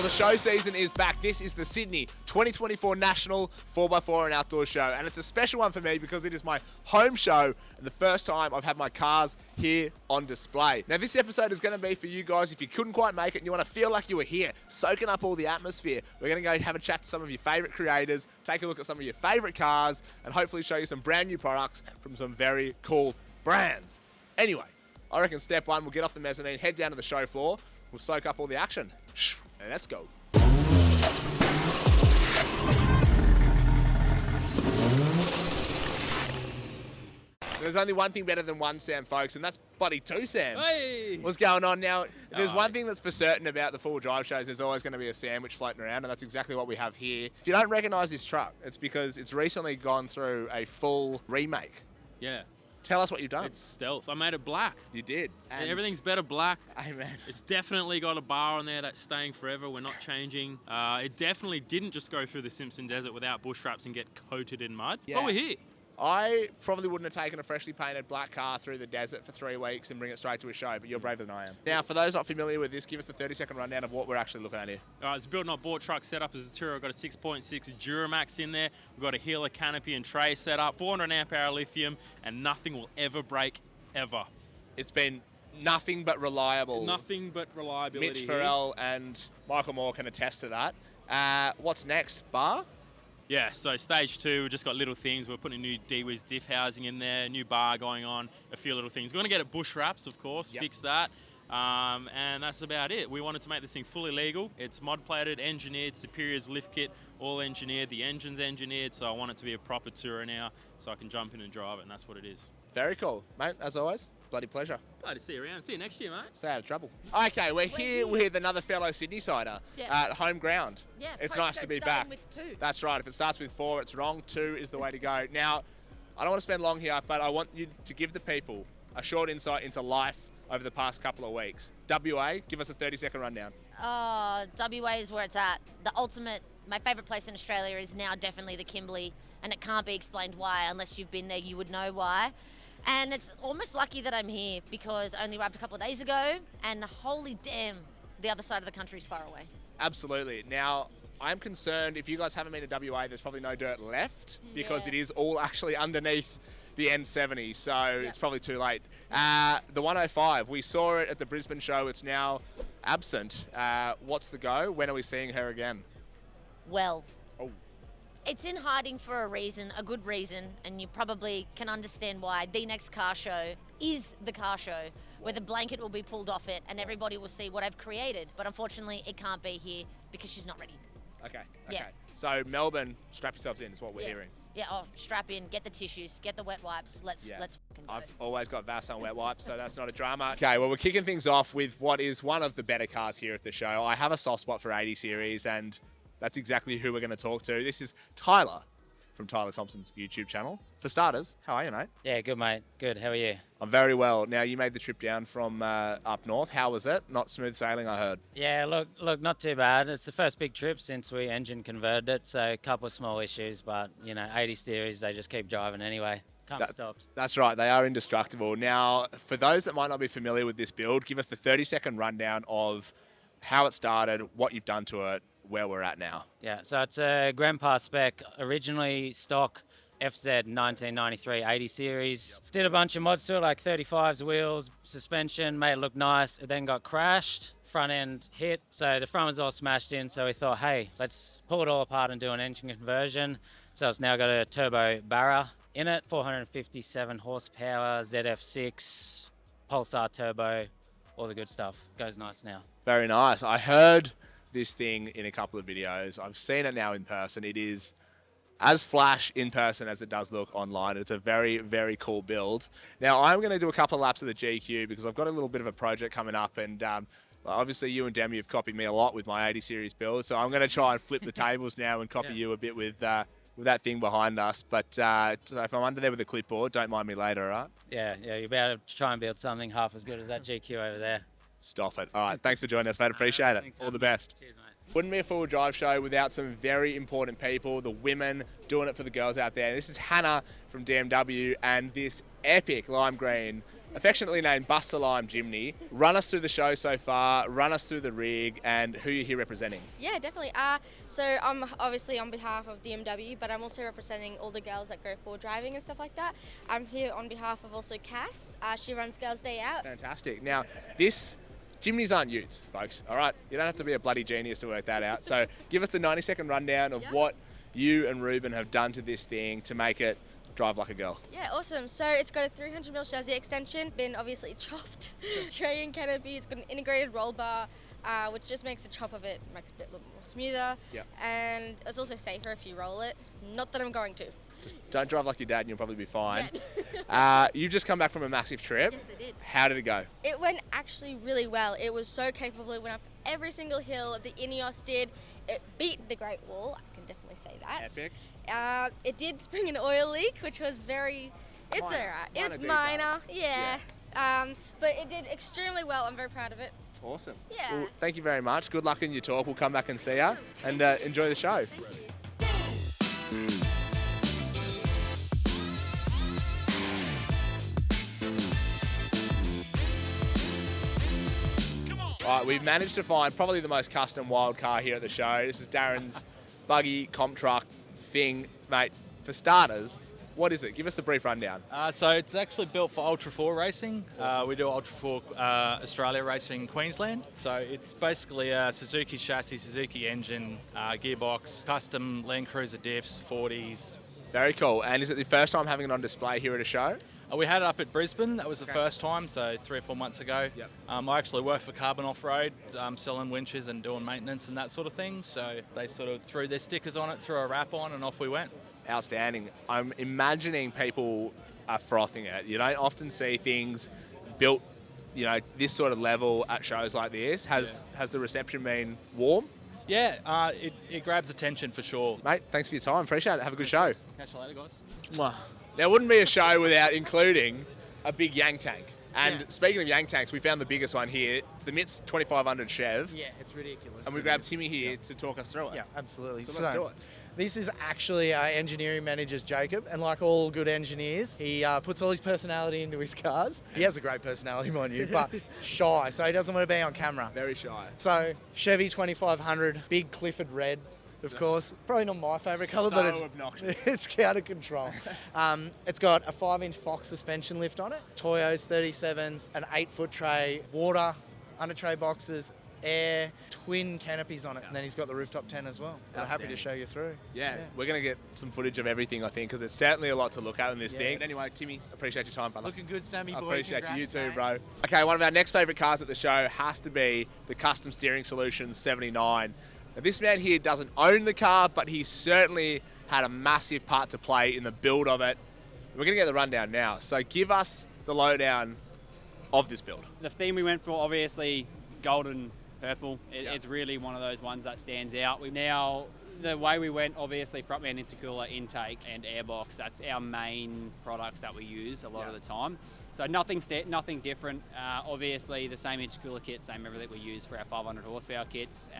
the show season is back. This is the Sydney 2024 National 4x4 and Outdoor Show, and it's a special one for me because it is my home show and the first time I've had my cars here on display. Now, this episode is going to be for you guys if you couldn't quite make it and you want to feel like you were here, soaking up all the atmosphere. We're going to go have a chat to some of your favourite creators, take a look at some of your favourite cars, and hopefully show you some brand new products from some very cool brands. Anyway, I reckon step one, we'll get off the mezzanine, head down to the show floor, we'll soak up all the action. And let's go. There's only one thing better than one Sam, folks, and that's bloody two Sams. Hey! What's going on now? There's one thing that's for certain about the four-wheel drive shows. There's always going to be a sandwich floating around, and that's exactly what we have here. If you don't recognise this truck, it's because it's recently gone through a full remake. Yeah. Tell us what you've done. It's stealth. I made it black. You did. And Everything's better black. Amen. It's definitely got a bar on there that's staying forever. We're not changing. It definitely didn't just go through the Simpson Desert without bush wraps and get coated in mud. Yeah. But we're here. I probably wouldn't have taken a freshly painted black car through the desert for 3 weeks and bring it straight to a show, but you're braver than I am. Now, for those not familiar with this, give us a 30-second rundown of what we're actually looking at here. All right, it's a build not bought truck set up as a tourer. I've got a 6.6 Duramax in there. We've got a Healer canopy and tray set up, 400 amp hour lithium, and nothing will ever break, ever. It's been nothing but reliable. Nothing but reliability. Mitch Farrell and Michael Moore can attest to that. What's next? Bar? Yeah, so stage 2, we've just got little things. We're putting a new D-Wiz diff housing in there, new bar going on, a few little things. We're going to get it bush wraps, of course, fix that. And that's about it. We wanted to make this thing fully legal. It's mod plated, engineered, Superior's lift kit, all engineered. The engine's engineered, so I want it to be a proper tourer now so I can jump in and drive it, and that's what it is. Very cool, mate, as always. Bloody pleasure. Glad to see you around. See you next year, mate. Stay out of trouble. Okay, we're here with another fellow Sydney sider at home ground. Yeah, it's nice to be back. with 2. That's right. If it starts with 4, it's wrong. 2 is the way to go. Now, I don't want to spend long here, but I want you to give the people a short insight into life over the past couple of weeks. WA, give us a 30-second rundown. WA is where it's at. The ultimate, my favourite place in Australia is now definitely the Kimberley, and it can't be explained why. Unless you've been there, you would know why. And it's almost lucky that I'm here because I only arrived a couple of days ago, and holy damn, the other side of the country is far away. Absolutely. Now, I'm concerned if you guys haven't been to WA, there's probably no dirt left because it is all actually underneath the N70, so it's probably too late. The 105, we saw it at the Brisbane show. It's now absent. What's the go? When are we seeing her again? Well, Oh. it's in hiding for a reason, a good reason, and you probably can understand why. The next car show is the car show where the blanket will be pulled off it and everybody will see what I've created. But unfortunately, it can't be here because she's not ready. Okay. Yeah. So Melbourne, strap yourselves in is what we're hearing. Yeah, strap in, get the tissues, get the wet wipes. Let's fucking go. I've always got Vaseline wet wipes, so that's not a drama. Okay, well, we're kicking things off with what is one of the better cars here at the show. I have a soft spot for 80 series, and that's exactly who we're going to talk to. This is Tyler from Tyler Thompson's YouTube channel. For starters, how are you, mate? Yeah, good, mate. Good. How are you? I'm very well. Now, you made the trip down from up north. How was it? Not smooth sailing, I heard. Yeah, look, not too bad. It's the first big trip since we engine converted it, so a couple of small issues, but, 80 series, they just keep driving anyway. Can't be stopped. That's right. They are indestructible. Now, for those that might not be familiar with this build, give us the 30-second rundown of how it started, what you've done to it, where we're at now. Yeah, so it's a Grandpa spec, originally stock FZ 1993 80 series. Did a bunch of mods to it, like 35s, wheels, suspension, made it look nice. It then got crashed, front end hit, so the front was all smashed in, so we thought, hey, let's pull it all apart and do an engine conversion. So it's now got a turbo Barra in it, 457 horsepower, ZF6, Pulsar turbo, all the good stuff. Goes nice now. Very nice. I heard this thing in a couple of videos. I've seen it now in person. It is as flash in person as it does look online. It's a very, very cool build. Now, I'm going to do a couple of laps of the GQ because I've got a little bit of a project coming up, and obviously you and Demi have copied me a lot with my 80 series build, so I'm going to try and flip the tables now and copy you a bit with that thing behind us. But if I'm under there with a clipboard, don't mind me later, all right? Yeah, you'll be able to try and build something half as good as that GQ over there. Stop it. All right, thanks for joining us, mate. Appreciate it. Thanks, All the best. Cheers, mate. Wouldn't be a full drive show without some very important people, the women doing it for the girls out there. This is Hannah from DMW and this epic lime green, affectionately named Buster Lime Jimny. Run us through the show so far, run us through the rig and who you're here representing. Yeah, definitely. So I'm obviously on behalf of DMW, but I'm also representing all the girls that go for driving and stuff like that. I'm here on behalf of also Cass. She runs Girls Day Out. Fantastic. Now, Jimnys aren't utes, folks, all right? You don't have to be a bloody genius to work that out. So give us the 90-second rundown of what you and Ruben have done to this thing to make it drive like a girl. Yeah, awesome. So it's got a 300mm chassis extension, been obviously chopped, tray and canopy. It's got an integrated roll bar, which just makes the chop of it like a bit more smoother. Yep. And it's also safer if you roll it. Not that I'm going to. Just don't drive like your dad and you'll probably be fine. Yeah. You've just come back from a massive trip. Yes, I did. How did it go? It went actually really well. It was so capable. It went up every single hill. The Ineos did. It beat the Great Wall. I can definitely say that. Epic. It did spring an oil leak, which was it's Minor. alright. It was Minor minor, yeah. But it did extremely well. I'm very proud of it. Awesome. Yeah. Well, thank you very much. Good luck in your talk. We'll come back and see you and enjoy the show. Thank you. All right, we've managed to find probably the most custom wild car here at the show. This is Darren's buggy comp truck thing. Mate, for starters, what is it? Give us the brief rundown. So it's actually built for Ultra 4 racing. We do Ultra 4 Australia racing in Queensland. So it's basically a Suzuki chassis, Suzuki engine, gearbox, custom Land Cruiser diffs, 40s. Very cool. And is it the first time having it on display here at a show? We had it up at Brisbane. That was the first time, so 3 or 4 months ago. Yep. I actually work for Carbon Off-Road, selling winches and doing maintenance and that sort of thing. So they sort of threw their stickers on it, threw a wrap on, and off we went. Outstanding. I'm imagining people are frothing it. You don't often see things built, this sort of level at shows like this. Has the reception been warm? Yeah, it grabs attention for sure. Mate, thanks for your time. Appreciate it. Have a good show. Catch you later, guys. Mwah. There wouldn't be a show without including a big Yang tank. And speaking of Yang tanks, we found the biggest one here. It's the MITS 2500 Chev. Yeah, it's ridiculous. And we grabbed Timmy here to talk us through it. Yeah, absolutely. So let's do it. This is actually our engineering manager's Jacob, and like all good engineers, he puts all his personality into his cars. He has a great personality, mind you, but shy, so he doesn't want to be on camera. Very shy. So Chevy 2500, big Clifford red, of course. Probably not my favourite colour, but it's obnoxious. it's out of control. It's got a 5-inch Fox suspension lift on it, Toyos 37s, an 8-foot tray, water, under tray boxes, air, twin canopies on it, and then he's got the rooftop tent as well. I'm happy to show you through. Yeah, we're going to get some footage of everything, I think, because there's certainly a lot to look at in this thing. Anyway, Timmy, appreciate your time, fella. Looking good, Sammy I boy. appreciate you. You Congrats, too, mate. bro. Okay, one of our next favourite cars at the show has to be the Custom Steering Solutions 79. Now, this man here doesn't own the car, but he certainly had a massive part to play in the build of it. We're going to get the rundown now. So give us the lowdown of this build. The theme we went for, obviously, golden purple. It's really one of those ones that stands out. The way we went, obviously, front mount intercooler, intake and airbox, that's our main products that we use a lot of the time. So nothing different. Obviously, the same intercooler kit, same everything we use for our 500 horsepower kits.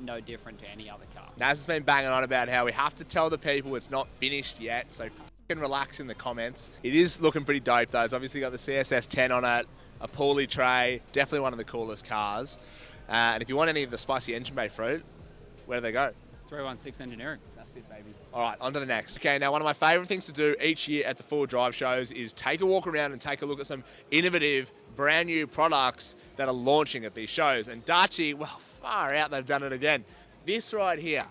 No different to any other car. Naz has been banging on about how we have to tell the people it's not finished yet, so f***ing relax in the comments. It is looking pretty dope, though. It's obviously got the CSS 10 on it, a pulley tray, definitely one of the coolest cars. And if you want any of the spicy engine bay fruit, where do they go? 316 Engineering. That's it, baby. All right, on to the next. Okay, now one of my favourite things to do each year at the Full Drive shows is take a walk around and take a look at some innovative, brand new products that are launching at these shows. And Daci, well, far out, they've done it again. This right here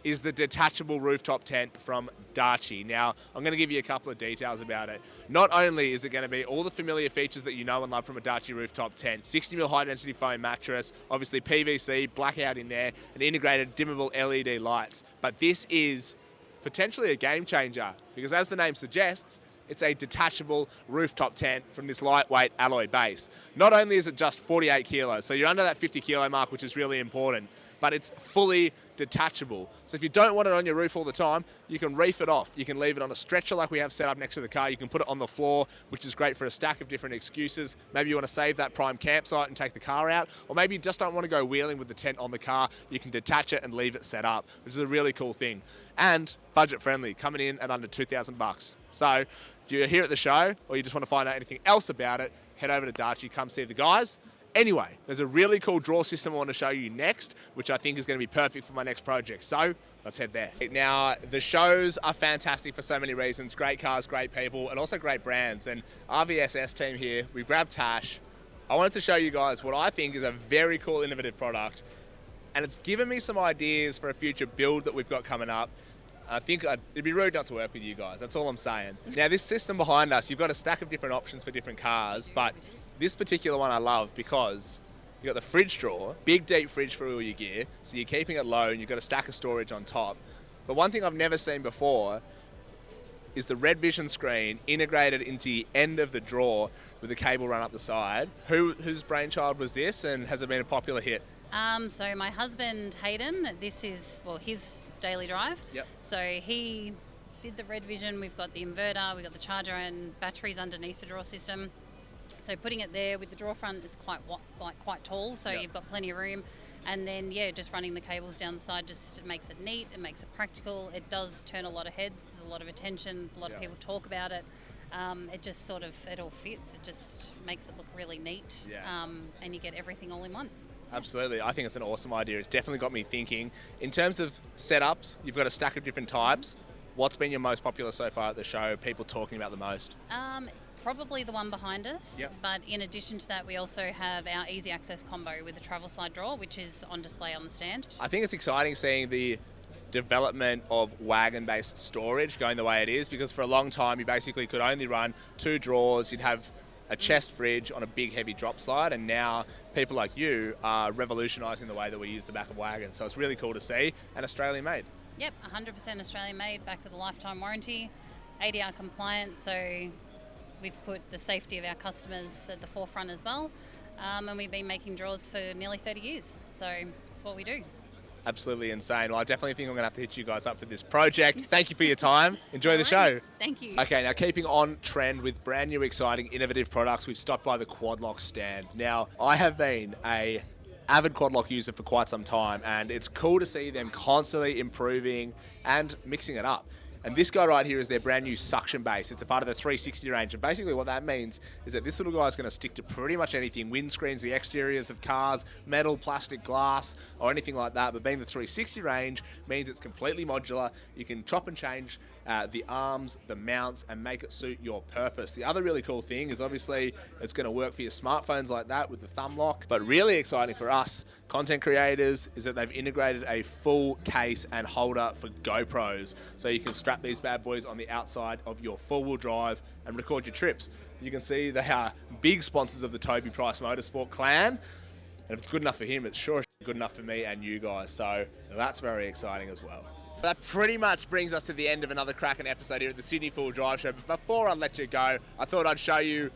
is the detachable rooftop tent from Daci. Now, I'm going to give you a couple of details about it. Not only is it going to be all the familiar features that you know and love from a Daci rooftop tent, 60mm high-density foam mattress, obviously PVC, blackout in there, and integrated dimmable LED lights. But this is potentially a game changer because, as the name suggests, it's a detachable rooftop tent from this lightweight alloy base. Not only is it just 48 kilos, so you're under that 50 kilo mark, which is really important, but it's fully detachable. So if you don't want it on your roof all the time, you can reef it off. You can leave it on a stretcher like we have set up next to the car. You can put it on the floor, which is great for a stack of different excuses. Maybe you want to save that prime campsite and take the car out, or maybe you just don't want to go wheeling with the tent on the car. You can detach it and leave it set up, which is a really cool thing. And budget friendly, coming in at under $2,000. So if you're here at the show or you just want to find out anything else about it, head over to Darchi, come see the guys. Anyway, there's a really cool draw system I want to show you next, which I think is going to be perfect for my next project. So let's head there. Now, the shows are fantastic for so many reasons. Great cars, great people, and also great brands. And RVSS team here, we grabbed Tash. I wanted to show you guys what I think is a very cool, innovative product. And it's given me some ideas for a future build that we've got coming up. I think it'd be rude not to work with you guys. That's all I'm saying. Now, this system behind us, you've got a stack of different options for different cars, but this particular one I love because you've got the fridge drawer, big deep fridge for all your gear, so you're keeping it low and you've got a stack of storage on top. But one thing I've never seen before is the Red Vision screen integrated into the end of the drawer with the cable run up the side. Whose brainchild was this, and has it been a popular hit? So my husband Hayden, this is his daily drive. Yep. So he did the Red Vision. We've got the inverter, we've got the charger and batteries underneath the drawer system. So putting it there with the drawer front, it's quite tall, so Yep. you've got plenty of room. And then just running the cables down the side just makes it neat. It makes it practical. It does turn a lot of heads. There's a lot of attention. A lot of people talk about it. It just it all fits. It just makes it look really neat. Yeah. And you get everything all in one. Absolutely. I think it's an awesome idea. It's definitely got me thinking. In terms of setups, you've got a stack of different types. What's been your most popular so far at the show? People talking about the most? Probably the one behind us. Yep. But in addition to that, we also have our easy access combo with the travel side drawer, which is on display on the stand. I think it's exciting seeing the development of wagon-based storage going the way it is, because for a long time you basically could only run 2 drawers. You'd have a chest fridge on a big heavy drop slide, and now people like you are revolutionising the way that we use the back of wagons. So it's really cool to see, and Australian made. Yep, 100% Australian made, back with a lifetime warranty, ADR compliant, so we've put the safety of our customers at the forefront as well. And we've been making drawers for nearly 30 years, so it's what we do. Absolutely insane. Well, I definitely think I'm going to have to hit you guys up for this project. Thank you for your time. Enjoy the show. Thank you. Okay, now keeping on trend with brand new, exciting, innovative products, we've stopped by the Quadlock stand. Now, I have been a avid Quadlock user for quite some time, and it's cool to see them constantly improving and mixing it up. And this guy right here is their brand new suction base. It's a part of the 360 range. And basically what that means is that this little guy is going to stick to pretty much anything. Windscreens, the exteriors of cars, metal, plastic, glass, or anything like that. But being the 360 range means it's completely modular. You can chop and change the arms, the mounts, and make it suit your purpose. The other really cool thing is obviously it's going to work for your smartphones like that with the thumb lock. But really exciting for us content creators is that they've integrated a full case and holder for GoPros. So you can strap these bad boys on the outside of your four-wheel drive and record your trips. You can see they are big sponsors of the Toby Price Motorsport clan. And if it's good enough for him, it's sure good enough for me and you guys. So that's very exciting as well. That pretty much brings us to the end of another cracking episode here at the Sydney Full Drive Show. But before I let you go, I thought I'd show you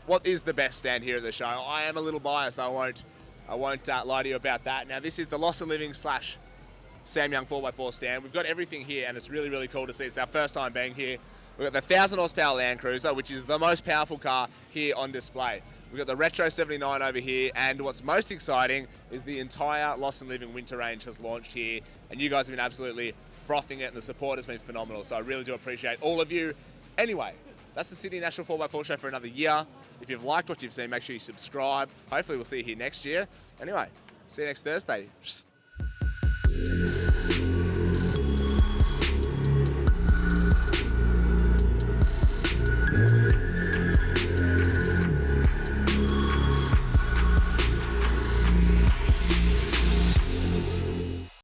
what is the best stand here at the show. I am a little biased. I won't lie to you about that. Now, this is the Loss and Living / Sam Young 4x4 stand. We've got everything here, and it's really, really cool to see. It's our first time being here. We've got the 1,000 horsepower Land Cruiser, which is the most powerful car here on display. We've got the Retro 79 over here, and what's most exciting is the entire Loss and Living winter range has launched here, and you guys have been absolutely frothing it, and the support has been phenomenal, so I really do appreciate all of you. Anyway, that's the Sydney National 4x4 Show for another year. If you've liked what you've seen, make sure you subscribe. Hopefully we'll see you here next year. Anyway, see you next Thursday.